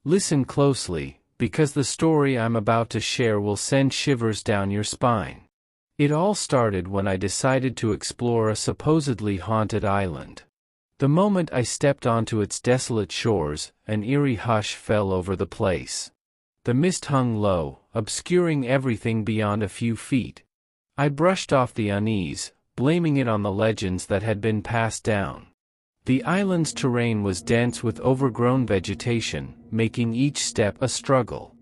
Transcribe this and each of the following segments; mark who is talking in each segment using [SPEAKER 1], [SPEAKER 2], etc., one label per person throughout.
[SPEAKER 1] Listen closely, because the story I'm about to share will send shivers down your spine. It all started when I decided to explore a supposedly haunted island. The moment I stepped onto its desolate shores, an eerie hush fell over the place. The mist hung low, obscuring everything beyond a few feet. I brushed off the unease, blaming it on the legends that had been passed down. The island's terrain was dense with overgrown vegetation, making each step a struggle.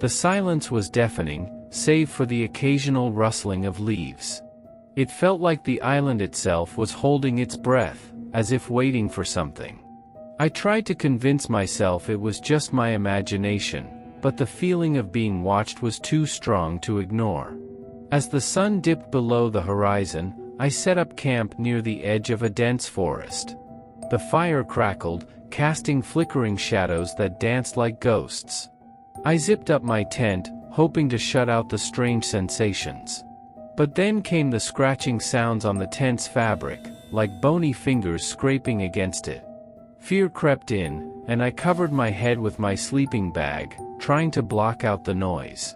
[SPEAKER 1] The silence was deafening, save for the occasional rustling of leaves. It felt like the island itself was holding its breath, as if waiting for something. I tried to convince myself it was just my imagination, but the feeling of being watched was too strong to ignore. As the sun dipped below the horizon, I set up camp near the edge of a dense forest. The fire crackled, casting flickering shadows that danced like ghosts. I zipped up my tent, hoping to shut out the strange sensations. But then came the scratching sounds on the tent's fabric, like bony fingers scraping against it. Fear crept in, and I covered my head with my sleeping bag, trying to block out the noise.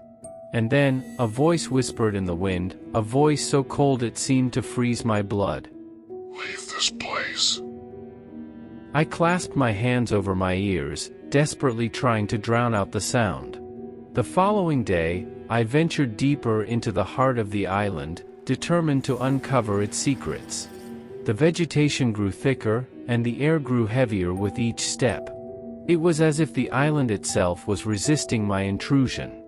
[SPEAKER 1] And then, a voice whispered in the wind, a voice so cold it seemed to freeze my blood.
[SPEAKER 2] Leave this place.
[SPEAKER 1] I clasped my hands over my ears, desperately trying to drown out the sound. The following day, I ventured deeper into the heart of the island, determined to uncover its secrets. The vegetation grew thicker, and the air grew heavier with each step. It was as if the island itself was resisting my intrusion.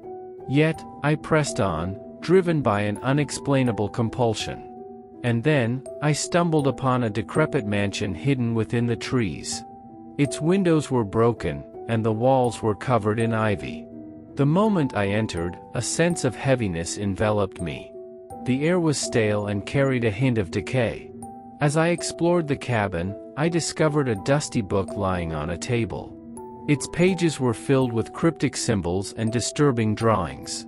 [SPEAKER 1] Yet, I pressed on, driven by an unexplainable compulsion. And then, I stumbled upon a decrepit mansion hidden within the trees. Its windows were broken, and the walls were covered in ivy. The moment I entered, a sense of heaviness enveloped me. The air was stale and carried a hint of decay. As I explored the cabin, I discovered a dusty book lying on a table. Its pages were filled with cryptic symbols and disturbing drawings.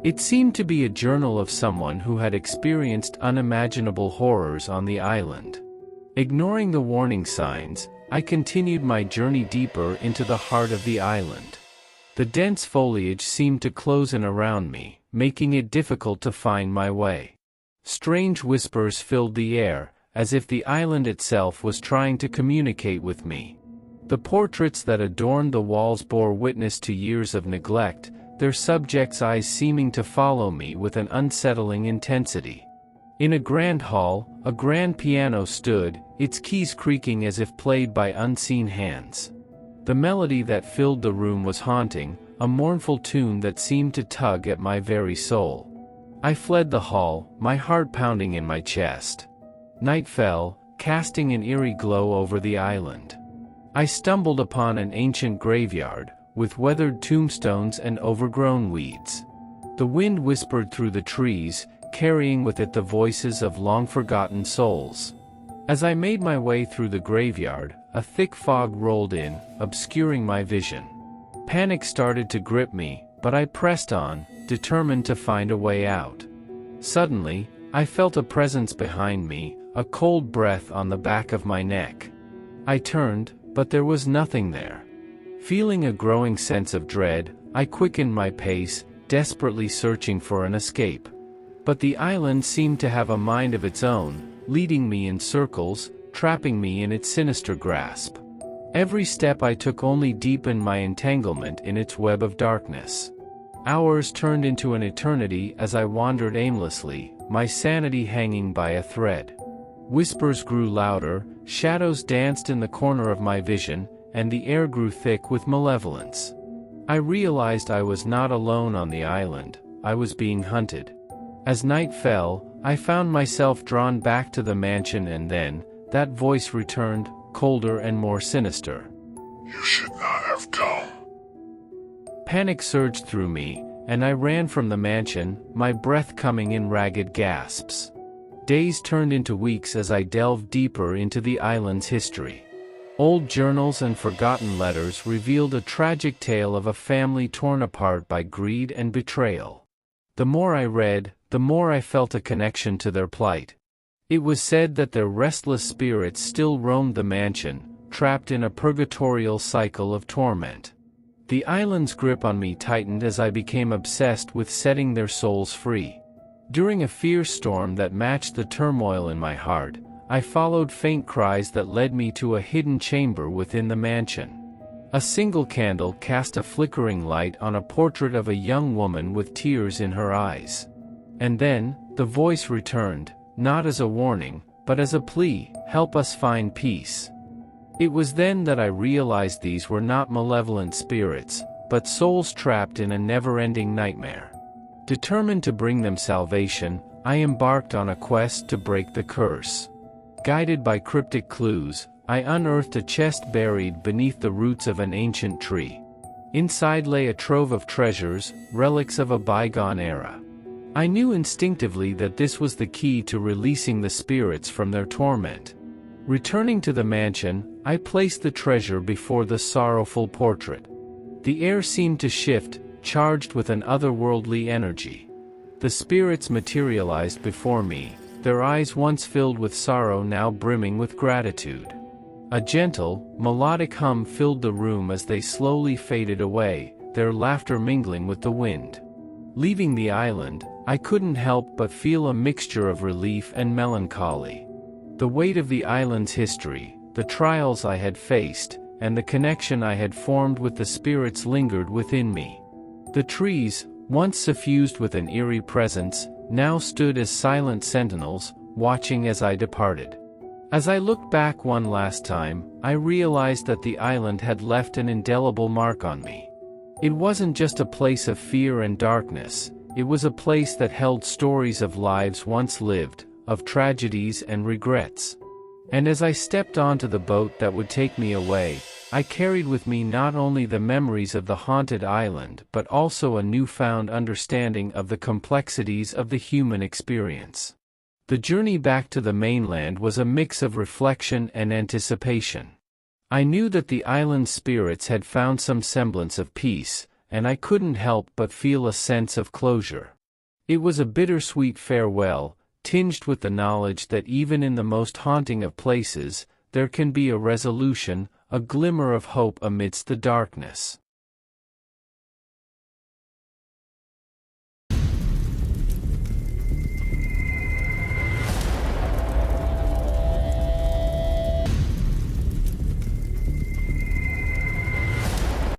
[SPEAKER 1] It seemed to be a journal of someone who had experienced unimaginable horrors on the island. Ignoring the warning signs, I continued my journey deeper into the heart of the island. The dense foliage seemed to close in around me, making it difficult to find my way. Strange whispers filled the air, as if the island itself was trying to communicate with me. The portraits that adorned the walls bore witness to years of neglect, their subjects' eyes seeming to follow me with an unsettling intensity. In a grand hall, a grand piano stood, its keys creaking as if played by unseen hands. The melody that filled the room was haunting, a mournful tune that seemed to tug at my very soul. I fled the hall, my heart pounding in my chest. Night fell, casting an eerie glow over the island. I stumbled upon an ancient graveyard, with weathered tombstones and overgrown weeds. The wind whispered through the trees, carrying with it the voices of long-forgotten souls. As I made my way through the graveyard, a thick fog rolled in, obscuring my vision. Panic started to grip me, but I pressed on, determined to find a way out. Suddenly, I felt a presence behind me, a cold breath on the back of my neck. I turned, but there was nothing there. Feeling a growing sense of dread, I quickened my pace, desperately searching for an escape. But the island seemed to have a mind of its own, leading me in circles, trapping me in its sinister grasp. Every step I took only deepened my entanglement in its web of darkness. Hours turned into an eternity as I wandered aimlessly, my sanity hanging by a thread. Whispers grew louder, shadows danced in the corner of my vision, and the air grew thick with malevolence. I realized I was not alone on the island, I was being hunted. As night fell, I found myself drawn back to the mansion, and then, that voice returned, colder and more sinister.
[SPEAKER 2] You should not have come.
[SPEAKER 1] Panic surged through me, and I ran from the mansion, my breath coming in ragged gasps. Days turned into weeks as I delved deeper into the island's history. Old journals and forgotten letters revealed a tragic tale of a family torn apart by greed and betrayal. The more I read, the more I felt a connection to their plight. It was said that their restless spirits still roamed the mansion, trapped in a purgatorial cycle of torment. The island's grip on me tightened as I became obsessed with setting their souls free. During a fierce storm that matched the turmoil in my heart, I followed faint cries that led me to a hidden chamber within the mansion. A single candle cast a flickering light on a portrait of a young woman with tears in her eyes. And then, the voice returned, not as a warning, but as a plea, "Help us find peace." It was then that I realized these were not malevolent spirits, but souls trapped in a never-ending nightmare. Determined to bring them salvation, I embarked on a quest to break the curse. Guided by cryptic clues, I unearthed a chest buried beneath the roots of an ancient tree. Inside lay a trove of treasures, relics of a bygone era. I knew instinctively that this was the key to releasing the spirits from their torment. Returning to the mansion, I placed the treasure before the sorrowful portrait. The air seemed to shift, charged with an otherworldly energy. The spirits materialized before me, their eyes once filled with sorrow now brimming with gratitude. A gentle, melodic hum filled the room as they slowly faded away, their laughter mingling with the wind. Leaving the island, I couldn't help but feel a mixture of relief and melancholy. The weight of the island's history, the trials I had faced, and the connection I had formed with the spirits lingered within me. The trees, once suffused with an eerie presence, now stood as silent sentinels, watching as I departed. As I looked back one last time, I realized that the island had left an indelible mark on me. It wasn't just a place of fear and darkness, it was a place that held stories of lives once lived, of tragedies and regrets. And as I stepped onto the boat that would take me away, I carried with me not only the memories of the haunted island but also a newfound understanding of the complexities of the human experience. The journey back to the mainland was a mix of reflection and anticipation. I knew that the island's spirits had found some semblance of peace, and I couldn't help but feel a sense of closure. It was a bittersweet farewell, tinged with the knowledge that even in the most haunting of places, there can be a resolution, a glimmer of hope amidst the darkness.